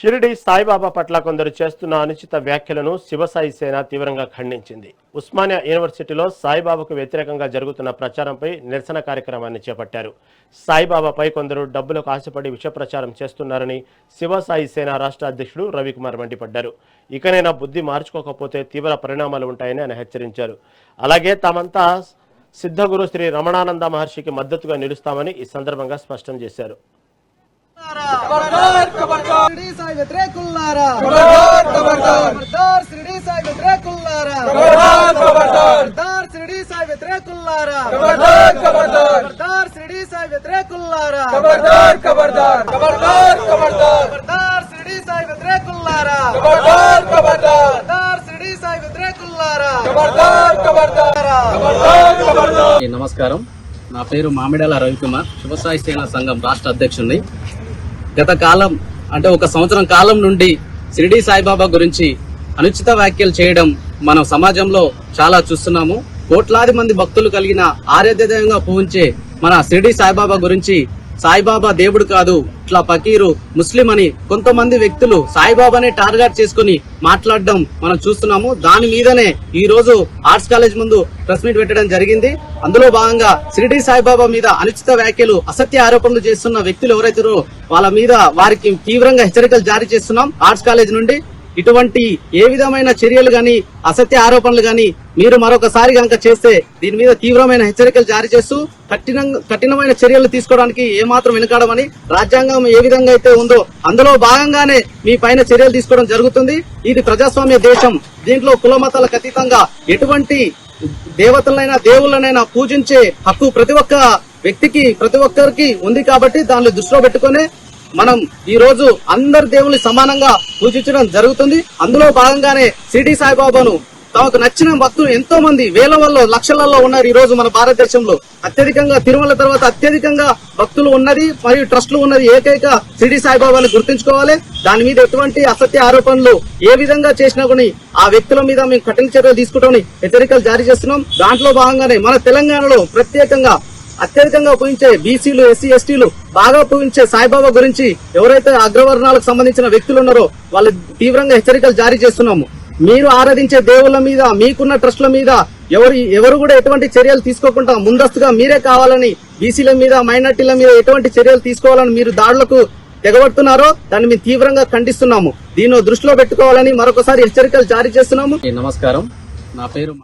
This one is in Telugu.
షిరిడి సాయిబాబా పట్ల కొందరు చేస్తున్న అనుచిత వ్యాఖ్యలను శివసాయి సేన తీవ్రంగా ఖండించింది. ఉస్మానియా యూనివర్సిటీలో సాయిబాబాకు వ్యతిరేకంగా జరుగుతున్న ప్రచారంపై నిరసన కార్యక్రమాన్ని చేపట్టారు. సాయిబాబాపై కొందరు డబ్బులకు ఆశపడి విష ప్రచారం చేస్తున్నారని శివసాయి సేన రాష్ట్ర అధ్యక్షుడు రవికుమార్ మండిపడ్డారు. ఇకనైనా బుద్ధి మార్చుకోకపోతే తీవ్ర పరిణామాలు ఉంటాయని ఆయన హెచ్చరించారు. అలాగే తామంతా సిద్ధగురు శ్రీ రమణానంద మహర్షికి మద్దతుగా నిలుస్తామని ఈ సందర్భంగా స్పష్టం చేశారు. खबरदार खबरदार शिरडी साई व्यतिरेकुल्लारा खबरदार खबरदार खबरदार शिरडी साई व्यतिरेकुल्लारा खबरदार खबरदार खबरदार शिरडी साई व्यतिरेकुल्लारा खबरदार खबरदार खबरदार शिरडी साई व्यतिरेकुल्लारा खबरदार खबरदार खबरदार खबरदार खबरदार शिरडी साई व्यतिरेकुल्लारा खबरदार खबरदार खबरदार शिरडी साई व्यतिरेकुल्लारा खबरदार खबरदार खबरदार खबरदार। నమస్కారం, నా పేరు మామిడాల రవికుమార్, శివసాయి సేన సంఘం రాష్ట్ర అధ్యక్షుడిని. గత కాలం అంటే ఒక సంవత్సరం కాలం నుండి షిరిడి సాయిబాబా గురించి అనుచిత వ్యాఖ్యలు చేయడం మనం సమాజంలో చాలా చూస్తున్నాము. కోట్లాది మంది భక్తులు కలిగిన ఆరాధ్యంగా పూజించే మన షిరిడి సాయిబాబా గురించి సాయిబాబా దేవుడు కాదు, ఇట్లా ఫకీరు ముస్లిం అని కొంతమంది వ్యక్తులు సాయిబాబానే టార్గెట్ చేసుకుని మాట్లాడడం మనం చూస్తున్నాము. దాని మీదనే ఈ రోజు ఆర్ట్స్ కాలేజ్ ముందు ప్రెస్ మీట్ పెట్టడం జరిగింది. అందులో భాగంగా షిరిడి సాయిబాబా మీద అనుచిత వ్యాఖ్యలు, అసత్య ఆరోపణలు చేస్తున్న వ్యక్తులు ఎవరైతారో వాళ్ళ మీద వారికి తీవ్రంగా హెచ్చరికలు జారీ చేస్తున్నాం. ఆర్ట్స్ కాలేజ్ నుండి ఇటువంటి ఏ విధమైన చర్యలు గాని, అసత్య ఆరోపణలు గాని మీరు మరొకసారి గనక చేస్తే దీని మీద తీవ్రమైన హెచ్చరికలు జారీ చేస్తూ కఠినమైన చర్యలు తీసుకోవడానికి ఏమాత్రం వెనుకాడమని, రాజ్యాంగం ఏ విధంగా అయితే ఉందో అందులో భాగంగానే మీ పైన చర్యలు తీసుకోవడం జరుగుతుంది. ఇది ప్రజాస్వామ్య దేశం. దీంట్లో కుల మతాలకు అతీతంగా ఎటువంటి దేవతలైనా దేవుళ్ళనైనా పూజించే హక్కు ప్రతి ఒక్క వ్యక్తికి, ప్రతి ఒక్కరికి ఉంది. కాబట్టి దాన్ని దృష్టిలో పెట్టుకునే మనం ఈ రోజు అందరి దేవుని సమానంగా పూజించడం జరుగుతుంది. అందులో భాగంగానే షిరిడి సాయిబాబాను తమకు నచ్చిన భక్తులు ఎంతో మంది వేల వల్ల లక్షలలో ఉన్నారు. ఈ రోజు మన భారతదేశంలో అత్యధికంగా తిరుమల తర్వాత అత్యధికంగా భక్తులు ఉన్నది మరియు ట్రస్టులు ఉన్నది ఏకైక షిరిడి సాయిబాబాను గుర్తుంచుకోవాలి. దాని మీద ఎటువంటి అసత్య ఆరోపణలు ఏ విధంగా చేసినా కూడా ఆ వ్యక్తుల మీద మేము కఠిన చర్యలు తీసుకుంటామని హెచ్చరికలు జారీ చేస్తున్నాం. దాంట్లో భాగంగానే మన తెలంగాణలో ప్రత్యేకంగా అత్యధికంగా పూజించే బీసీలు, ఎస్సీ, ఎస్టీలు బాగా పూజించే సాయిబాబా గురించి ఎవరైతే అగ్రవర్ణాలకు సంబంధించిన వ్యక్తులు ఉన్నారో వాళ్ళు తీవ్రంగా హెచ్చరికలు జారీ చేస్తున్నాము. మీరు ఆరాధించే దేవుళ్ల మీద, మీకున్న ట్రస్టుల మీద ఎవరు కూడా ఎటువంటి చర్యలు తీసుకోకుండా ముందస్తుగా మీరే కావాలని బీసీల మీద, మైనార్టీల మీద ఎటువంటి చర్యలు తీసుకోవాలని మీరు దాడులకు తెగబడుతున్నారో దాన్ని మేము తీవ్రంగా ఖండిస్తున్నాము. దీన్ని దృష్టిలో పెట్టుకోవాలని మరొకసారి హెచ్చరికలు జారీ చేస్తున్నాము. నమస్కారం, నా పేరు